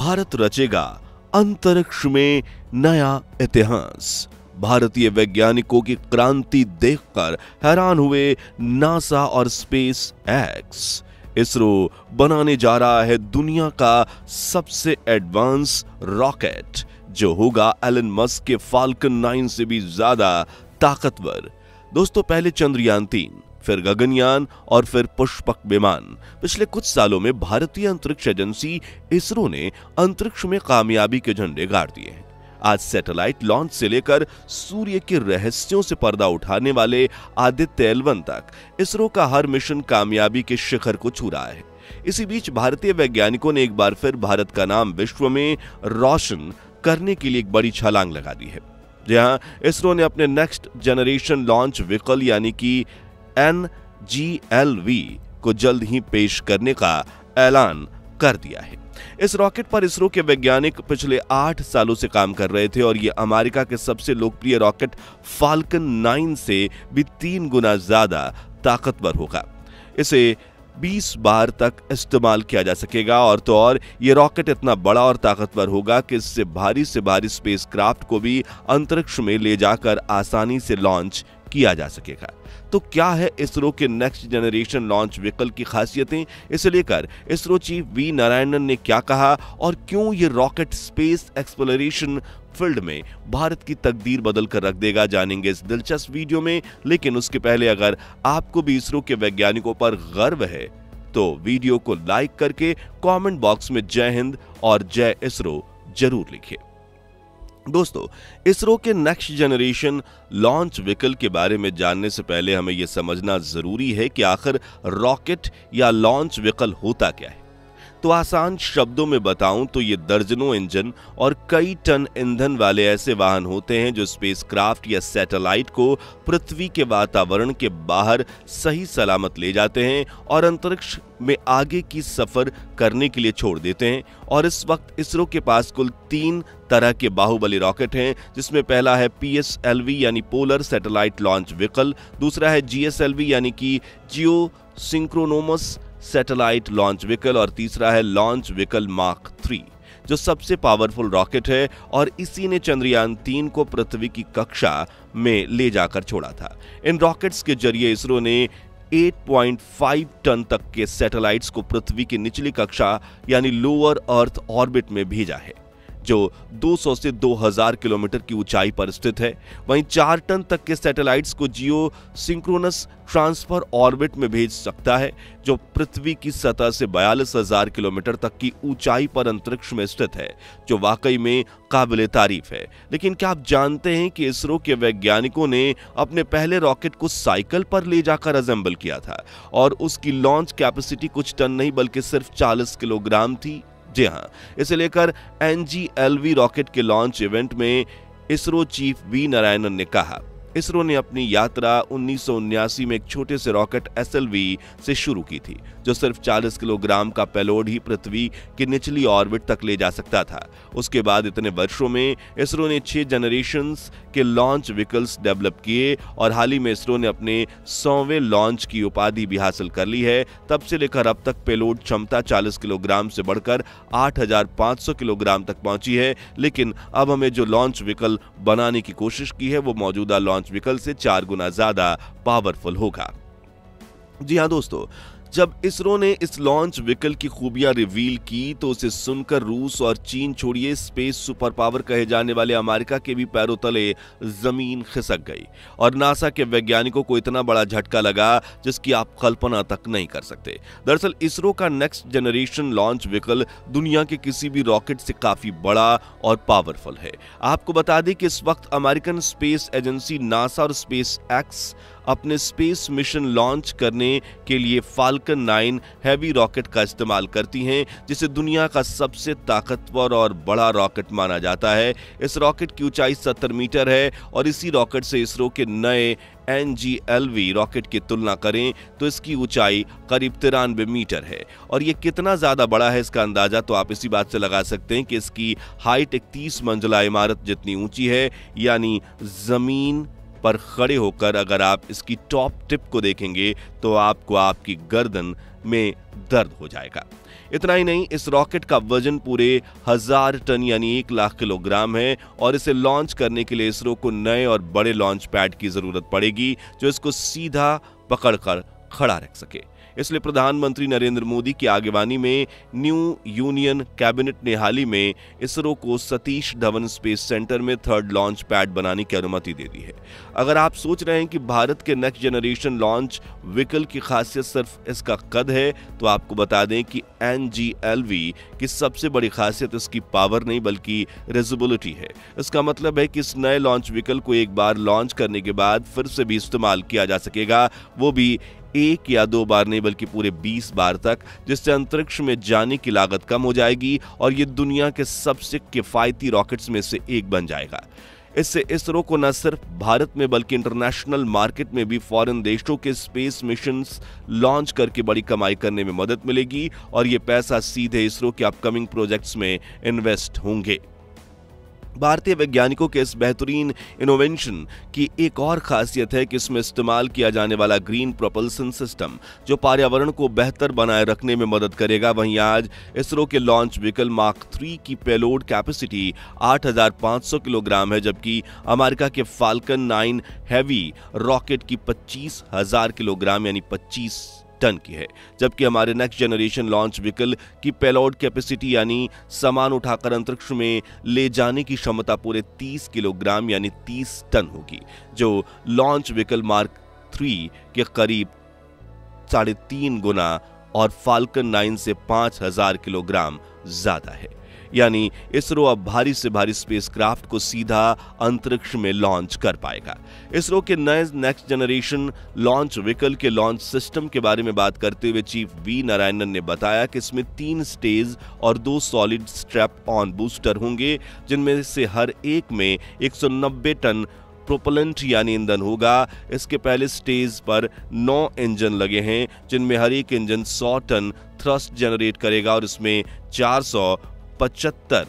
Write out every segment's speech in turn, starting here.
भारत रचेगा अंतरिक्ष में नया इतिहास। भारतीय वैज्ञानिकों की क्रांति देखकर हैरान हुए नासा और स्पेस एक्स। इसरो बनाने जा रहा है दुनिया का सबसे एडवांस रॉकेट, जो होगा एलन मस्क के फाल्कन 9 से भी ज्यादा ताकतवर। दोस्तों, पहले चंद्रयान 3, फिर गगनयान और फिर पुष्पक विमान। पिछले कुछ सालों में भारतीय अंतरिक्ष एजेंसी इसरो ने अंतरिक्ष में कामयाबी के झंडे गाड़ दिए हैं। आज सैटेलाइट लॉन्च से लेकर सूर्य के रहस्यों से पर्दा उठाने वाले आदित्य L1 तक इसरो का हर मिशन कामयाबी के शिखर को छू रहा है। इसी बीच भारतीय वैज्ञानिकों ने एक बार फिर भारत का नाम विश्व में रोशन करने के लिए एक बड़ी छलांग लगा दी है। जहां इसरो ने अपने नेक्स्ट जनरेशन लॉन्च व्हीकल यानी कि NGLV को जल्द ही पेश करने का ऐलान कर दिया है। इस रॉकेट पर इसरो के वैज्ञानिक पिछले 8 सालों से काम कर रहे थे और ये अमेरिका के सबसे लोकप्रिय रॉकेट फाल्कन 9 से भी 3 गुना ज्यादा ताकतवर होगा। इसे 20 बार तक इस्तेमाल किया जा सकेगा और तो और ये रॉकेट इतना बड़ा और ताकतवर होगा कि इससे भारी से भारी स्पेसक्राफ्ट को भी अंतरिक्ष में ले जाकर आसानी से लॉन्च किया जा सकेगा। तो क्या है इसरो के नेक्स्ट जनरेशन लॉन्च व्हीकल की खासियतें, इसे लेकर इसरो चीफ वी नारायणन ने क्या कहा और क्यों ये रॉकेट स्पेस एक्सप्लोरेशन फील्ड में भारत की तकदीर बदल कर रख देगा, जानेंगे इस दिलचस्प वीडियो में। लेकिन उसके पहले अगर आपको भी इसरो के वैज्ञानिकों पर गर्व है तो वीडियो को लाइक करके कमेंट बॉक्स में जय हिंद और जय इसरो जरूर लिखिए। दोस्तों, इसरो के नेक्स्ट जनरेशन लॉन्च व्हीकल के बारे में जानने से पहले हमें यह समझना जरूरी है कि आखिर रॉकेट या लॉन्च व्हीकल होता क्या है। तो आसान शब्दों में बताऊं तो ये दर्जनों इंजन और कई टन ईंधन वाले ऐसे वाहन होते हैं जो स्पेसक्राफ्ट या सैटेलाइट को पृथ्वी के वातावरण के बाहर सही सलामत ले जाते हैं और अंतरिक्ष में आगे की सफर करने के लिए छोड़ देते हैं। और इस वक्त इसरो के पास कुल 3 तरह के बाहुबली रॉकेट हैं, जिसमें पहला है PSLV यानी पोलर सैटेलाइट लॉन्च व्हीकल, दूसरा है GSLV यानी कि जियो सिंक्रोनोमस सैटेलाइट लॉन्च व्हीकल और तीसरा है लॉन्च व्हीकल मार्क 3, जो सबसे पावरफुल रॉकेट है और इसी ने चंद्रयान 3 को पृथ्वी की कक्षा में ले जाकर छोड़ा था। इन रॉकेट्स के जरिए इसरो ने 8.5 टन तक के सैटेलाइट्स को पृथ्वी की निचली कक्षा यानी लोअर अर्थ ऑर्बिट में भेजा है, जो 200 से 2000 किलोमीटर की ऊंचाई पर स्थित है। वहीं 4 टन तक के सैटेलाइट्स को जियो सिंक्रोनस ट्रांसफर ऑर्बिट में भेज सकता है, जो पृथ्वी की सतह से 42,000 किलोमीटर तक की ऊंचाई पर अंतरिक्ष में स्थित है, जो वाकई में काबिले तारीफ है। लेकिन क्या आप जानते हैं कि इसरो के वैज्ञानिकों ने अपने पहले रॉकेट को साइकिल पर ले जाकर असेंबल किया था और उसकी लॉन्च कैपेसिटी कुछ टन नहीं बल्कि सिर्फ 40 किलोग्राम थी। जी हां, इसे लेकर NGLV रॉकेट के लॉन्च इवेंट में इसरो चीफ वी नारायणन ने कहा, इसरो ने अपनी यात्रा 1979 में एक छोटे से रॉकेट SLV से शुरू की थी, जो सिर्फ 40 किलोग्राम का पेलोड ही पृथ्वी की निचली ऑर्बिट तक ले जा सकता था। उसके बाद इतने वर्षों में इसरो ने 6 जनरेशंस के लॉन्च व्हीकल्स डेवलप किए और हाल ही में इसरो ने अपने 100वें लॉन्च की उपाधि भी हासिल कर ली है। तब से लेकर अब तक पेलोड क्षमता 40 किलोग्राम से बढ़कर 8500 किलोग्राम तक पहुंची है। लेकिन अब हमें जो लॉन्च व्हीकल बनाने की कोशिश की है वो मौजूदा लॉन्च व्हीकल से 4 गुना ज्यादा पावरफुल होगा। जी हां दोस्तों, जब इसरो ने इस लॉन्च व्हीकल की खूबियां रिवील की तो उसे सुनकर रूस और चीन छोड़िए स्पेस सुपर पावर कहे जाने वाले अमेरिका के भी पैरों तले जमीन खिसक गई और नासा के वैज्ञानिकों को इतना बड़ा झटका लगा जिसकी आप कल्पना तक नहीं कर सकते। दरअसल इसरो का नेक्स्ट जनरेशन लॉन्च व्हीकल दुनिया के किसी भी रॉकेट से काफी बड़ा और पावरफुल है। आपको बता दें कि इस वक्त अमेरिकन स्पेस एजेंसी नासा और स्पेस एक्स अपने स्पेस मिशन लॉन्च करने के लिए फाल्कन 9 हैवी रॉकेट का इस्तेमाल करती हैं, जिसे दुनिया का सबसे ताकतवर और बड़ा रॉकेट माना जाता है। इस रॉकेट की ऊंचाई 70 मीटर है और इसी रॉकेट से इसरो के नए NGLV रॉकेट की तुलना करें तो इसकी ऊंचाई करीब 93 मीटर है। और ये कितना ज्यादा बड़ा है इसका अंदाजा तो आप इसी बात से लगा सकते हैं कि इसकी हाइट एक 30 मंजिला इमारत जितनी ऊंची है, यानी जमीन पर खड़े होकर अगर आप इसकी टॉप टिप को देखेंगे तो आपको आपकी गर्दन में दर्द हो जाएगा। इतना ही नहीं, इस रॉकेट का वजन पूरे 1000 टन यानी 1 लाख किलोग्राम है और इसे लॉन्च करने के लिए इसरो को नए और बड़े लॉन्च पैड की जरूरत पड़ेगी जो इसको सीधा पकड़कर खड़ा रख सके। इसलिए प्रधानमंत्री नरेंद्र मोदी की आगवानी में न्यू यूनियन कैबिनेट ने हाल ही में इसरो को सतीश धवन स्पेस सेंटर में 3rd लॉन्च पैड बनाने की अनुमति दे दी है। अगर आप सोच रहे हैं कि भारत के नेक्स्ट जनरेशन लॉन्च व्हीकल की खासियत सिर्फ इसका कद है, तो आपको बता दें कि NGLV की सबसे बड़ी खासियत इसकी पावर नहीं बल्कि रेजुबिलिटी है। इसका मतलब है कि इस नए लॉन्च व्हीकल को एक बार लॉन्च करने के बाद फिर से भी इस्तेमाल किया जा सकेगा, वो भी 1 या 2 बार नहीं बल्कि पूरे 20 बार तक, जिससे अंतरिक्ष में जाने की लागत कम हो जाएगी और ये दुनिया के सबसे किफायती रॉकेट्स में से एक बन जाएगा। इससे इसरो को न सिर्फ भारत में बल्कि इंटरनेशनल मार्केट में भी फॉरेन देशों के स्पेस मिशंस लॉन्च करके बड़ी कमाई करने में मदद मिलेगी और ये पैसा सीधे इसरो के अपकमिंग प्रोजेक्ट्स में इन्वेस्ट होंगे। भारतीय वैज्ञानिकों के इस बेहतरीन इनोवेशन की एक और खासियत है कि इसमें इस्तेमाल किया जाने वाला ग्रीन प्रोपल्सन सिस्टम जो पर्यावरण को बेहतर बनाए रखने में मदद करेगा। वहीं आज इसरो के लॉन्च व्हीकल मार्क 3 की पेलोड कैपेसिटी 8500 किलोग्राम है, जबकि अमेरिका के फाल्कन 9 हैवी रॉकेट की 25000 किलोग्राम यानी 25 टन की है, जबकि हमारे नेक्स्ट जनरेशन लॉन्च व्हीकल की पेलोड कैपेसिटी यानी सामान उठाकर अंतरिक्ष में ले जाने की क्षमता पूरे 30 किलोग्राम यानी 30 टन होगी, जो लॉन्च व्हीकल मार्क 3 के करीब 3.5 गुना और फाल्कन 9 से 5000 किलोग्राम ज्यादा है। यानी इसरो अब भारी से भारी स्पेसक्राफ्ट को सीधा अंतरिक्ष में लॉन्च कर पाएगा। इसरो के नए नेक्स्ट जनरेशन लॉन्च व्हीकल के लॉन्च सिस्टम के बारे में बात करते हुए चीफ वी नारायणन ने बताया कि इसमें 3 स्टेज और 2 सॉलिड स्ट्रैप ऑन बूस्टर होंगे, जिनमें से हर एक में 190 टन प्रोपेलेंट यानी ईंधन होगा। इसके पहले स्टेज पर 9 इंजन लगे हैं, जिनमें हर एक इंजन 100 टन थ्रस्ट जनरेट करेगा और इसमें 475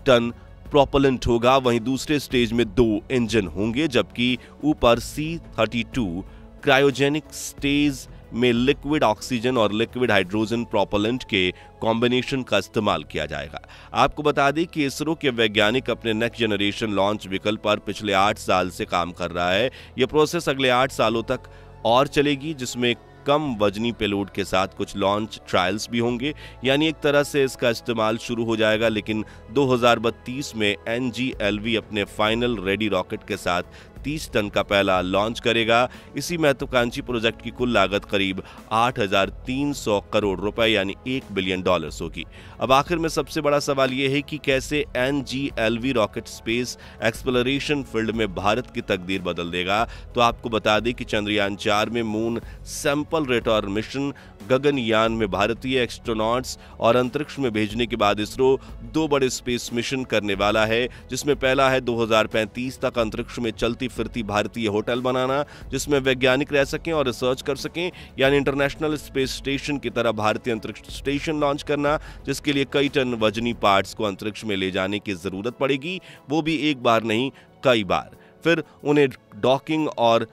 टन प्रोपेलेंट होगा। वहीं दूसरे स्टेज में 2 इंजन होंगे, जबकि ऊपर C-32 क्रायोजेनिक स्टेज में लिक्विड ऑक्सीजन और लिक्विड हाइड्रोजन प्रोपेलेंट के कॉम्बिनेशन का इस्तेमाल किया जाएगा। आपको बता दें कि इसरो के वैज्ञानिक अपने नेक्स्ट जनरेशन लॉन्च व्हीकल पर पिछले 8 साल से काम कर रहा है। यह प्रोसेस अगले 8 सालों तक और चलेगी, जिसमें कम वजनी पेलोड के साथ कुछ लॉन्च ट्रायल्स भी होंगे। यानी एक तरह से इसका इस्तेमाल शुरू हो जाएगा, लेकिन 2032 में NGLV अपने फाइनल रेडी रॉकेट के साथ 30 टन का पहला लॉन्च करेगा। इसी महत्वाकांक्षी प्रोजेक्ट की कुल लागत करीब 8300 करोड़ रुपए यानी $1 बिलियन होगी। अब आखिर में सबसे बड़ा सवाल यह है कि कैसे NGLV rocket space exploration field में भारत की तकदीर बदल देगा। तो आपको बता दें कि चंद्रयान 4 में moon sample return mission Gaganyaan में भारतीय एस्ट्रोनॉट्स और अंतरिक्ष में भेजने के बाद इसरो 2 बड़े स्पेस मिशन करने वाला है, जिसमें पहला है 2035 तक अंतरिक्ष में चलती फिरती भारतीय होटल बनाना, जिसमें वैज्ञानिक रह सकें और रिसर्च कर सकें, यानी इंटरनेशनल स्पेस स्टेशन की तरह भारतीय अंतरिक्ष स्टेशन लॉन्च करना, जिसके लिए कई टन वजनी पार्ट्स को अंतरिक्ष में ले जाने की जरूरत पड़ेगी, वो भी एक बार नहीं कई बार। फिर उन्हें डॉकिंग और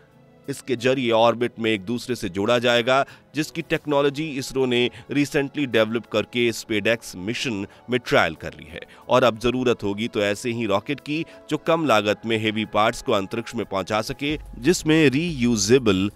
इसके जरिए ऑर्बिट में एक दूसरे से जोड़ा जाएगा, जिसकी टेक्नोलॉजी इसरो ने रिसेंटली डेवलप करके स्पेसएक्स मिशन में ट्रायल कर ली है। और अब जरूरत होगी तो ऐसे ही रॉकेट की जो कम लागत में हेवी पार्ट्स को अंतरिक्ष में पहुंचा सके, जिसमें reusable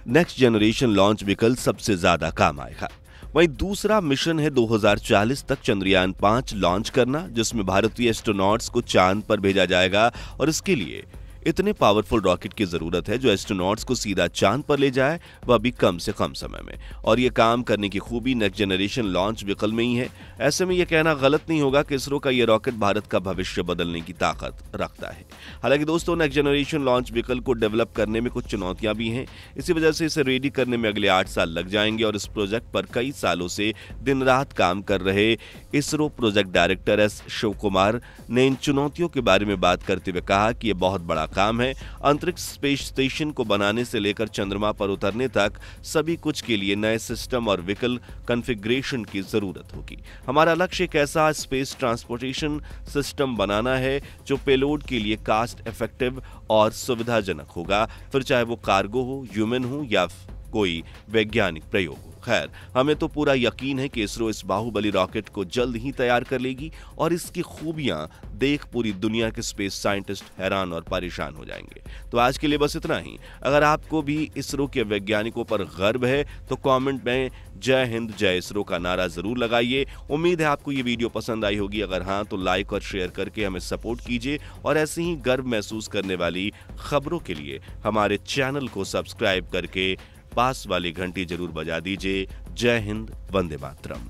next generation launch vehicle सबसे ज्यादा काम आएगा। वहीं दूसरा मिशन है 2040 तक चंद्रयान 5 लॉन्च करना, जिसमें भारतीय एस्ट्रोनॉट्स को चांद पर भेजा जाएगा और इसके लिए इतने पावरफुल रॉकेट की जरूरत है जो एस्ट्रोनॉट्स को सीधा चांद पर ले जाए, वह भी कम से कम समय में। और यह काम करने की खूबी नेक्स्ट जनरेशन लॉन्च व्हीकल में ही है। ऐसे में यह कहना गलत नहीं होगा कि इसरो का यह रॉकेट भारत का भविष्य बदलने की ताकत रखता है। हालांकि दोस्तों, नेक्स्ट जनरेशन लॉन्च व्हीकल को डेवलप करने में कुछ चुनौतियां भी हैं। इसी वजह से इसे रेडी करने में अगले 8 साल लग जाएंगे और इस प्रोजेक्ट पर कई सालों से दिन रात काम कर रहे ISRO project director S Shiv Kumar ने इन चुनौतियों के बारे में बात करते हुए कहा कि यह बहुत बड़ा काम है। अंतरिक्ष स्पेस स्टेशन को बनाने से लेकर चंद्रमा पर उतरने तक सभी कुछ के लिए नए सिस्टम और व्हीकल कॉन्फ़िगरेशन की जरूरत होगी। हमारा लक्ष्य एक ऐसा स्पेस ट्रांसपोर्टेशन सिस्टम बनाना है जो पेलोड के लिए कास्ट इफेक्टिव और सुविधाजनक होगा, फिर चाहे वो कार्गो हो, ह्यूमन हो या कोई वैज्ञानिक प्रयोग हो। खैर, हमें तो पूरा यकीन है कि इसरो इस बाहुबली रॉकेट को जल्द ही तैयार कर लेगी और इसकी खूबियां देख पूरी दुनिया के स्पेस साइंटिस्ट हैरान और परेशान हो जाएंगे। तो आज के लिए बस इतना ही। अगर आपको भी इसरो के वैज्ञानिकों पर गर्व है तो कमेंट में जय हिंद जय इसरो का नारा जरूर लगाइए। उम्मीद है आपको ये वीडियो पसंद आई होगी। अगर हाँ तो लाइक और शेयर करके हमें सपोर्ट कीजिए और ऐसे ही गर्व महसूस करने वाली खबरों के लिए हमारे चैनल को सब्सक्राइब करके पास वाली घंटी जरूर बजा दीजिए। जय हिंद, वंदे मातरम।